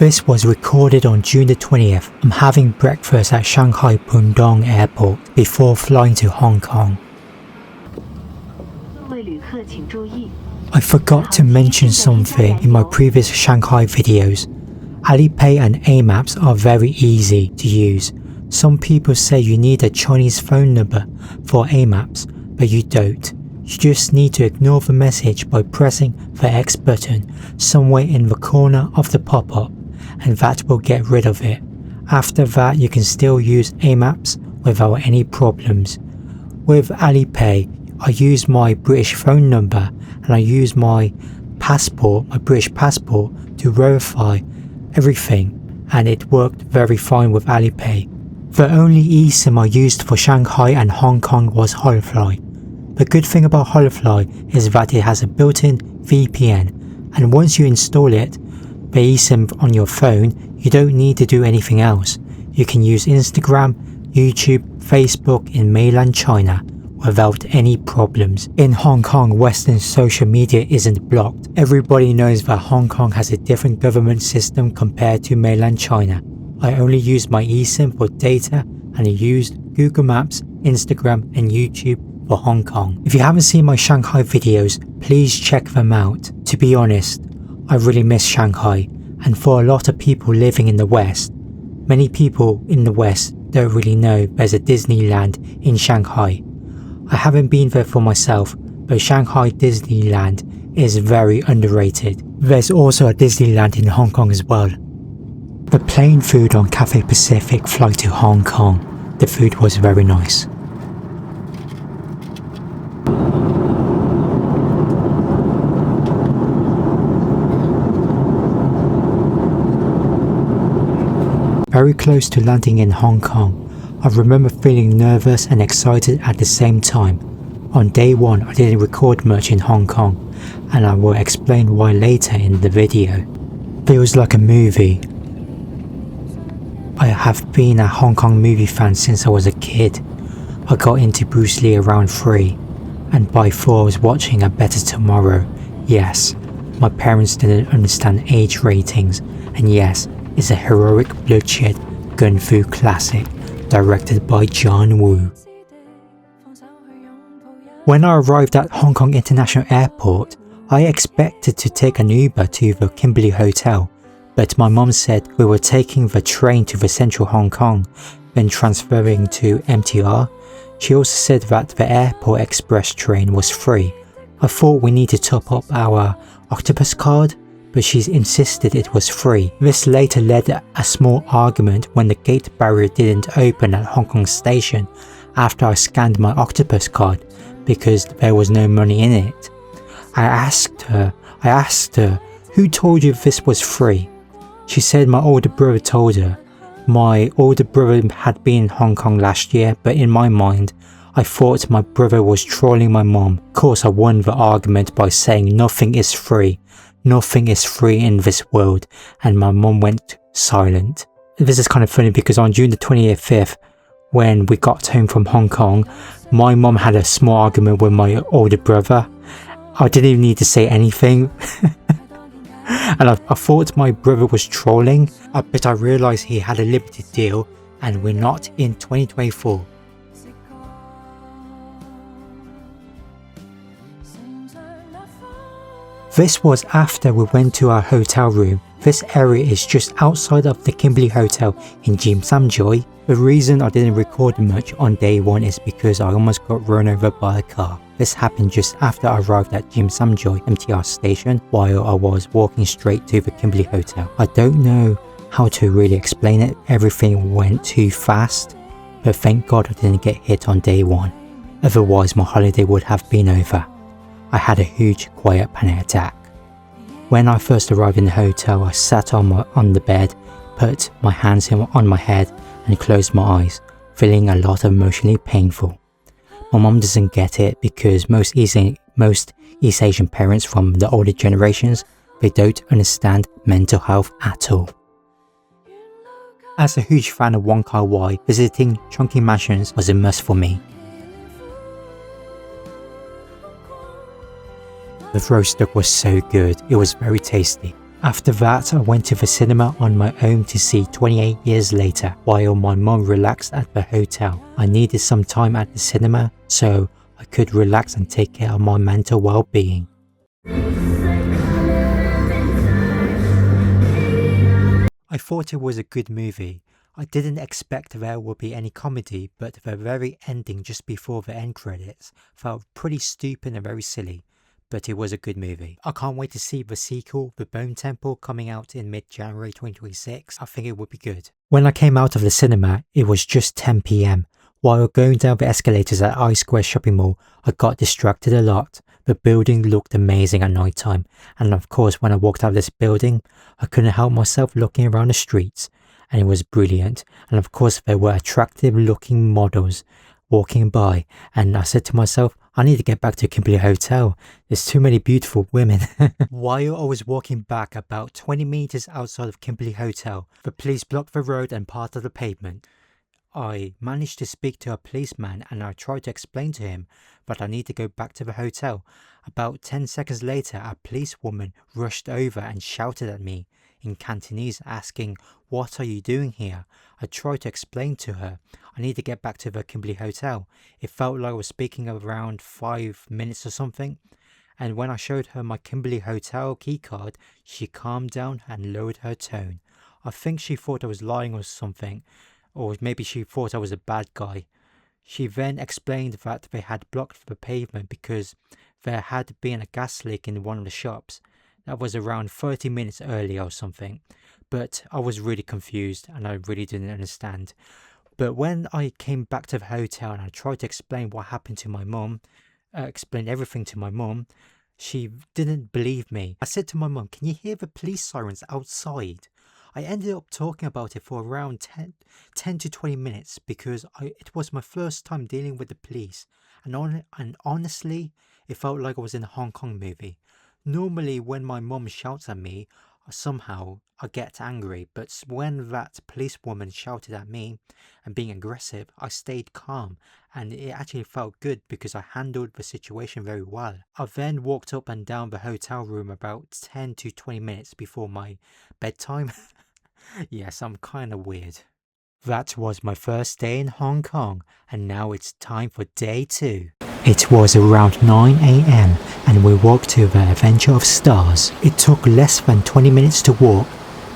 This was recorded on June the 20th. I'm having breakfast at Shanghai Pudong Airport before flying to Hong Kong. I forgot to mention something in my previous Shanghai videos. Alipay and AMAPs are very easy to use. Some people say you need a Chinese phone number for AMAPs, but you don't. You just need to ignore the message by pressing the X button somewhere in the corner of the pop-up, and that will get rid of it. After that, you can still use AMAPs without any problems. With Alipay, I use my British phone number and I use my British passport to verify everything, and it worked very fine with Alipay. The only eSIM I used for Shanghai and Hong Kong was Holofly. The good thing about Holofly is that it has a built-in VPN, and once you install it, the eSIM on your phone, you don't need to do anything else. You can use Instagram, YouTube, Facebook in mainland China without any problems. In Hong Kong, Western social media isn't blocked. Everybody knows that Hong Kong has a different government system compared to mainland China. I only used my eSIM for data, and I used Google Maps, Instagram and YouTube for Hong Kong. If you haven't seen my Shanghai videos, please check them out. To be honest, I really miss Shanghai, and for a lot of people living in the West, many people in the West don't really know there's a Disneyland in Shanghai. I haven't been there for myself, but Shanghai Disneyland is very underrated. There's also a Disneyland in Hong Kong as well. The plain food on Cathay Pacific flight to Hong Kong, the food was very nice. Very close to landing in Hong Kong, I remember feeling nervous and excited at the same time. On day one, I didn't record much in Hong Kong, and I will explain why later in the video. Feels like a movie. I have been a Hong Kong movie fan since I was a kid. I got into Bruce Lee around 3, and by 4 I was watching A Better Tomorrow. Yes, my parents didn't understand age ratings, and yes, it's a heroic bloodshed gun fu classic directed by John Woo. When I arrived at Hong Kong International Airport, I expected to take an Uber to the Kimberley Hotel, but my mom said we were taking the train to the central Hong Kong, then transferring to MTR. She also said that the Airport Express train was free. I thought we need to top up our Octopus card, but she insisted it was free. This later led to a small argument when the gate barrier didn't open at Hong Kong Station after I scanned my Octopus card because there was no money in it. I asked her, who told you this was free? She said my older brother told her. My older brother had been in Hong Kong last year, but in my mind, I thought my brother was trolling my mom. Of course, I won the argument by saying nothing is free. Nothing is free in this world, and my mom went silent. This is kind of funny because on June the 25th, when we got home from Hong Kong, my mom had a small argument with my older brother. I didn't even need to say anything. And I thought my brother was trolling, but I realised he had a limited deal and we're not in 2024. This was after we went to our hotel room. This area is just outside of the Kimberley Hotel in Jimsamjoy. The reason I didn't record much on day one is because I almost got run over by a car. This happened just after I arrived at Jimsamjoy MTR station while I was walking straight to the Kimberley Hotel. I don't know how to really explain it, everything went too fast, but thank God I didn't get hit on day one, otherwise my holiday would have been over. I had a huge quiet panic attack. When I first arrived in the hotel, I sat on the bed, put my hands on my head and closed my eyes, feeling a lot emotionally painful. My mom doesn't get it because most East Asian parents from the older generations, they don't understand mental health at all. As a huge fan of Wong Kar-wai, visiting Chungking Mansions was a must for me. The roast duck was so good, it was very tasty. After that, I went to the cinema on my own to see 28 Years Later while my mum relaxed at the hotel. I needed some time at the cinema so I could relax and take care of my mental well-being. I thought it was a good movie. I didn't expect there would be any comedy, but the very ending just before the end credits felt pretty stupid and very silly, but it was a good movie. I can't wait to see the sequel, The Bone Temple, coming out in mid-January 2026. I think it would be good. When I came out of the cinema, it was just 10 PM. While going down the escalators at I Square shopping mall, I got distracted a lot. The building looked amazing at night time, and of course when I walked out of this building, I couldn't help myself looking around the streets, and it was brilliant. And of course there were attractive looking models walking by, and I said to myself, I need to get back to Kimberley Hotel. There's too many beautiful women. While I was walking back about 20 meters outside of Kimberley Hotel, the police blocked the road and part of the pavement. I managed to speak to a policeman and I tried to explain to him that I need to go back to the hotel. About 10 seconds later, a policewoman rushed over and shouted at me in Cantonese asking, "What are you doing here?" I tried to explain to her, I need to get back to the Kimberley Hotel. It felt like I was speaking around 5 minutes or something. And when I showed her my Kimberley Hotel keycard, she calmed down and lowered her tone. I think she thought I was lying or something. Or maybe she thought I was a bad guy. She then explained that they had blocked the pavement because there had been a gas leak in one of the shops. That was around 30 minutes earlier or something. But I was really confused and I really didn't understand. But when I came back to the hotel and I tried to explain what happened to my mum, explain everything to my mum, she didn't believe me. I said to my mum, "Can you hear the police sirens outside?" I ended up talking about it for around 10 to 20 minutes because it was my first time dealing with the police, and honestly, it felt like I was in a Hong Kong movie. Normally when my mum shouts at me, somehow I get angry, but when that policewoman shouted at me and being aggressive, I stayed calm, and it actually felt good because I handled the situation very well. I then walked up and down the hotel room about 10 to 20 minutes before my bedtime. Yes, I'm kinda weird. That was my first day in Hong Kong, and now it's time for day 2. It was around 9 AM and we walked to the Adventure of Stars. It took less than 20 minutes to walk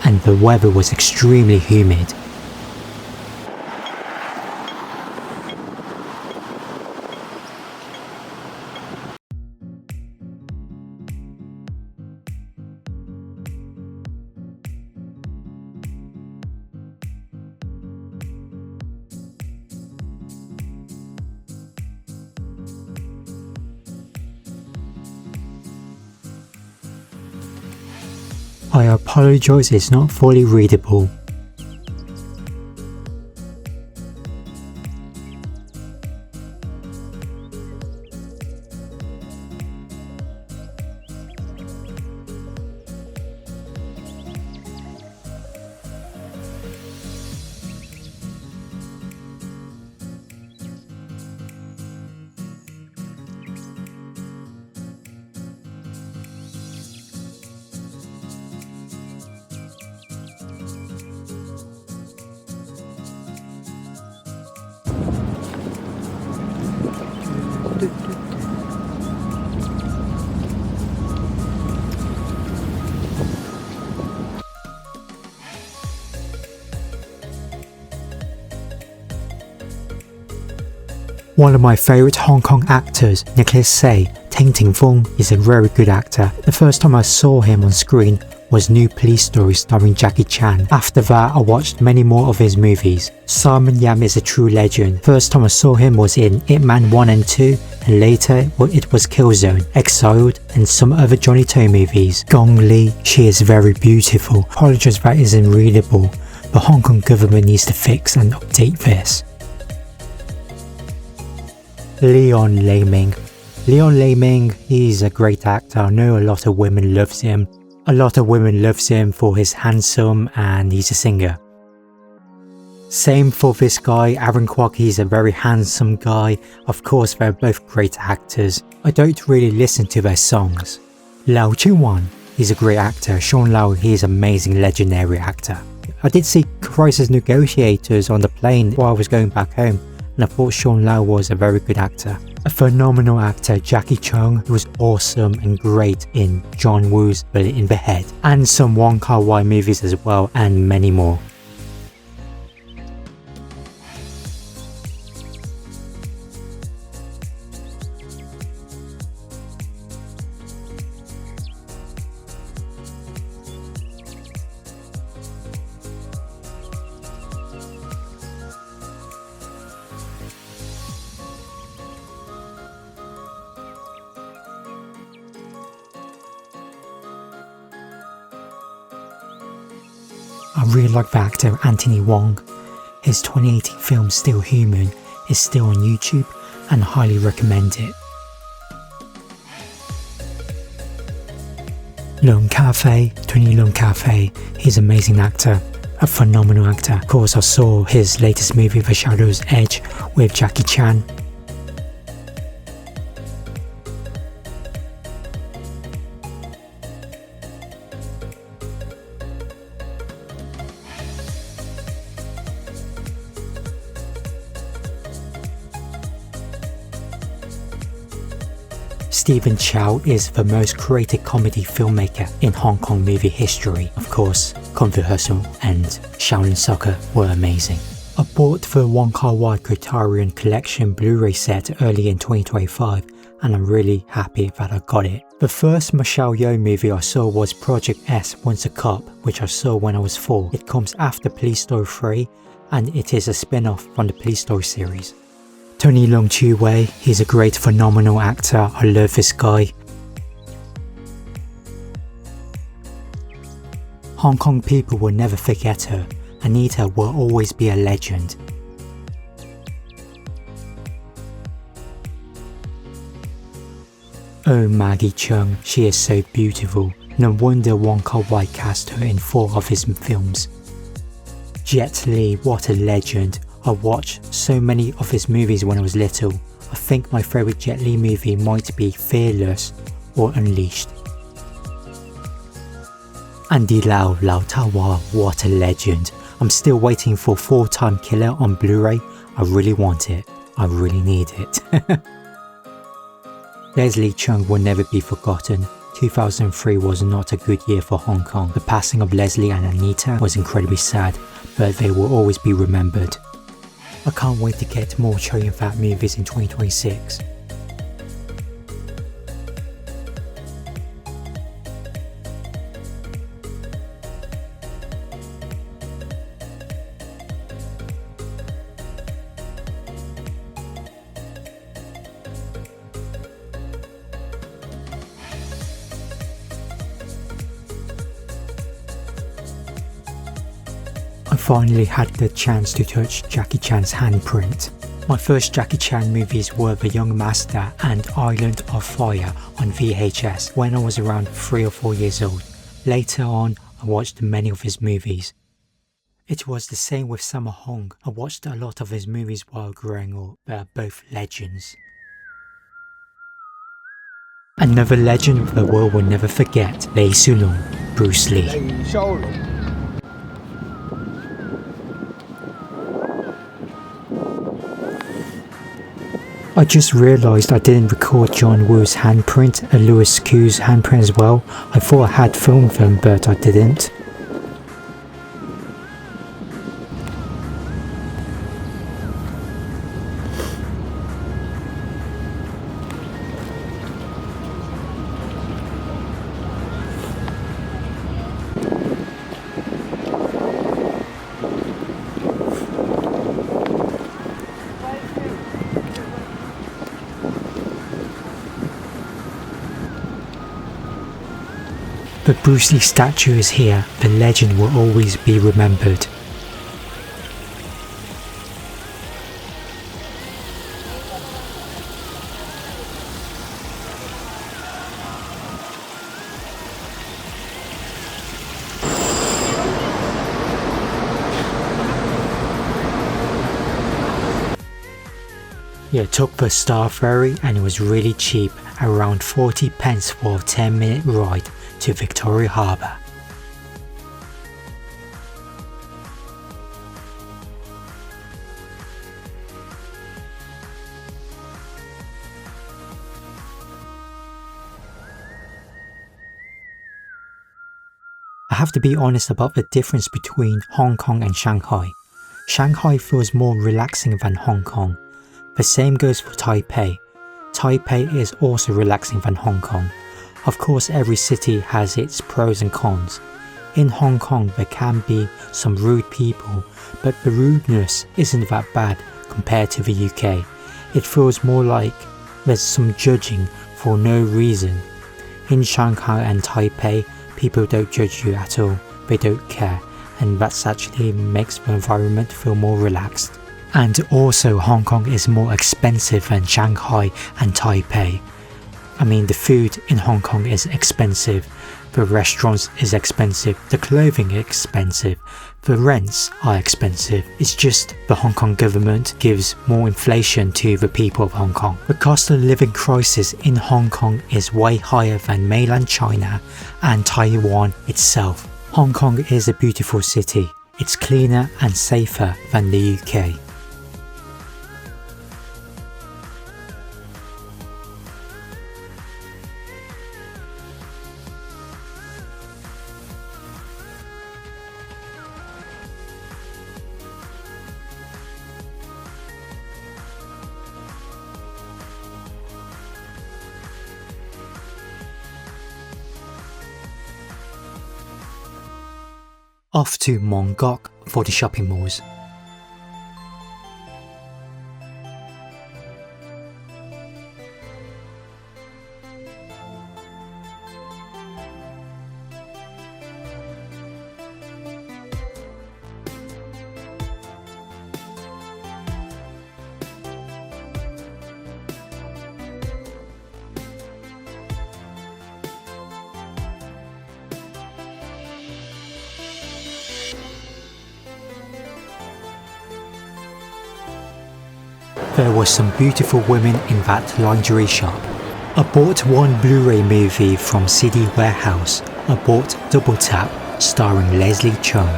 and the weather was extremely humid. I apologize, it's not fully readable. One of my favourite Hong Kong actors, Nicholas Say, Ting Ting Fung, is a very good actor. The first time I saw him on screen was New Police Story starring Jackie Chan. After that, I watched many more of his movies. Simon Yam is a true legend. First time I saw him was in Ip Man 1 and 2, and later it was Killzone, Exiled, and some other Johnny To movies. Gong Li, she is very beautiful. Apologies that isn't readable. The Hong Kong government needs to fix and update this. Leon Laming. Leon Laming, he's a great actor. I know a lot of women loves him. A lot of women loves him for his handsome and he's a singer. Same for this guy, Aaron Kwok, he's a very handsome guy. Of course, they're both great actors. I don't really listen to their songs. Lau Chun-wan. he's a great actor. Sean Lau, he's an amazing, legendary actor. I did see Crisis Negotiators on the plane while I was going back home, and I thought Sean Lau was a very good actor. A phenomenal actor, Jackie Chung, who was awesome and great in John Woo's Bullet in the Head, and some Wong Kar-wai movies as well, and many more. I really like the actor Anthony Wong. His 2018 film Still Human is still on YouTube and I highly recommend it. Lung Cafe, Tony Lung Cafe, he's an amazing actor, a phenomenal actor. Of course I saw his latest movie The Shadow's Edge with Jackie Chan. Stephen Chow is the most creative comedy filmmaker in Hong Kong movie history. Of course, Kung Fu Hustle and Shaolin Soccer were amazing. I bought the Wong Kar-wai Criterion Collection Blu-ray set early in 2025 and I'm really happy that I got it. The first Michelle Yeoh movie I saw was Project S Once a Cop, which I saw when I was 4. It comes after Police Story 3 and it is a spin-off from the Police Story series. Tony Leung Chiu-wei, he's a great phenomenal actor, I love this guy. Hong Kong people will never forget her, Anita will always be a legend. Oh Maggie Cheung, she is so beautiful, no wonder Wong Kar-wai cast her in 4 of his films. Jet Li, what a legend. I watched so many of his movies when I was little. I think my favourite Jet Li movie might be Fearless or Unleashed. Andy Lau, Lau Tawa, what a legend. I'm still waiting for Full Time Killer on Blu-ray. I really want it. I really need it. Leslie Chung will never be forgotten. 2003 was not a good year for Hong Kong. The passing of Leslie and Anita was incredibly sad, but they will always be remembered. I can't wait to get more Chow Yun-fat movies in 2026. I finally had the chance to touch Jackie Chan's handprint. My first Jackie Chan movies were The Young Master and Island of Fire on VHS when I was around 3 or 4 years old. Later on, I watched many of his movies. It was the same with Sammo Hung. I watched a lot of his movies while growing up. They are both legends. Another legend the world will never forget, Lei Sulong, Bruce Lee. I just realised I didn't record John Woo's handprint and Louis Koo's handprint as well. I thought I had filmed them, but I didn't. The Bruce Lee statue is here, the legend will always be remembered. Yeah, took the Star Ferry and it was really cheap, around 40 pence for a 10-minute ride to Victoria Harbour. I have to be honest about the difference between Hong Kong and Shanghai. Shanghai feels more relaxing than Hong Kong. The same goes for Taipei. Taipei is also relaxing than Hong Kong. Of course, every city has its pros and cons. In Hong Kong there can be some rude people, but the rudeness isn't that bad compared to the UK. It feels more like there's some judging for no reason. In Shanghai and Taipei, people don't judge you at all, they don't care, and that actually makes the environment feel more relaxed. And also Hong Kong is more expensive than Shanghai and Taipei. I mean, the food in Hong Kong is expensive, the restaurants is expensive, the clothing is expensive, the rents are expensive. It's just the Hong Kong government gives more inflation to the people of Hong Kong. The cost of living crisis in Hong Kong is way higher than mainland China and Taiwan itself. Hong Kong is a beautiful city. It's cleaner and safer than the UK. Off to Mong Kok for the shopping malls. There were some beautiful women in that lingerie shop. I bought one Blu-ray movie from CD Warehouse. I bought Double Tap, starring Leslie Chung.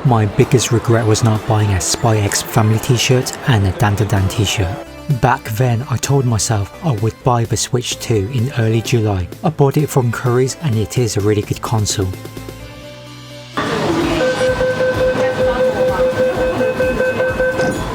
My biggest regret was not buying a Spy X Family t-shirt and a Dan Da Dan t-shirt. Back then I told myself I would buy the Switch 2 in early July. I bought it from Currys and it is a really good console.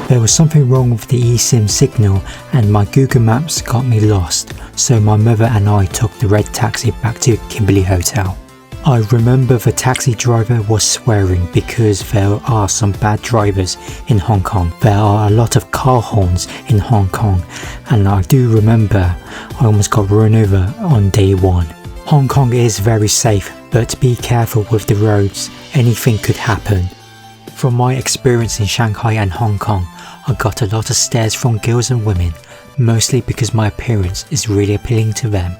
There was something wrong with the eSIM signal and my Google Maps got me lost, so my mother and I took the red taxi back to Kimberley Hotel. I remember the taxi driver was swearing because there are some bad drivers in Hong Kong. There are a lot of car horns in Hong Kong, and I do remember I almost got run over on day one. Hong Kong is very safe, but be careful with the roads, anything could happen. From my experience in Shanghai and Hong Kong, I got a lot of stares from girls and women, mostly because my appearance is really appealing to them.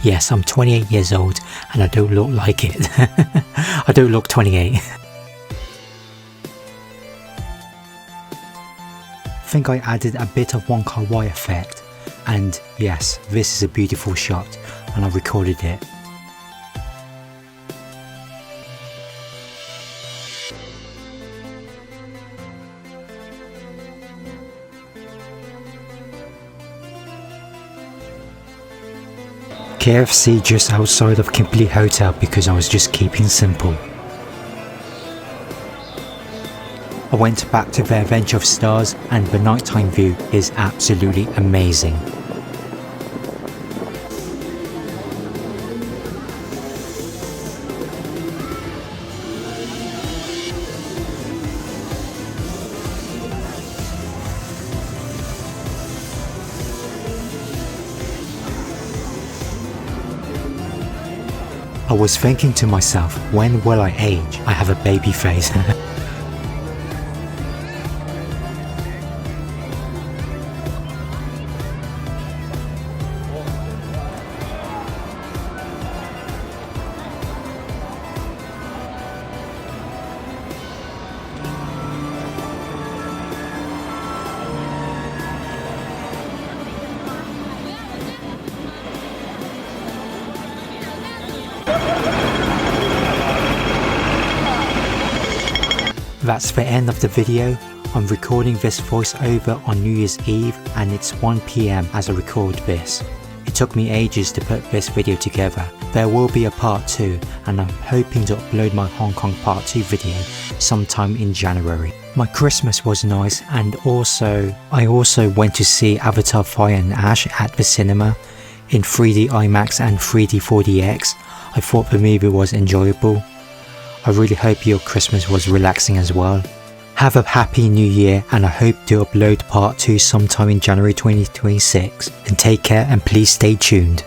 Yes, I'm 28 years old and I don't look like it. I don't look 28. I think I added a bit of Wong Kar Wai effect, and yes, this is a beautiful shot and I recorded it. KFC just outside of Kimberley Hotel because I was just keeping simple. I went back to the Adventure of Stars and the nighttime view is absolutely amazing. I was thinking to myself, when will I age? I have a baby face. That's the end of the video. I'm recording this voiceover on New Year's Eve and it's 1 PM as I record this. It took me ages to put this video together. There will be a part 2 and I'm hoping to upload my Hong Kong part 2 video sometime in January. My Christmas was nice, and I also went to see Avatar Fire and Ash at the cinema in 3D IMAX and 3D 4DX. I thought the movie was enjoyable. I really hope your Christmas was relaxing as well. Have a happy new year, and I hope to upload part 2 sometime in January 2026. And take care and please stay tuned.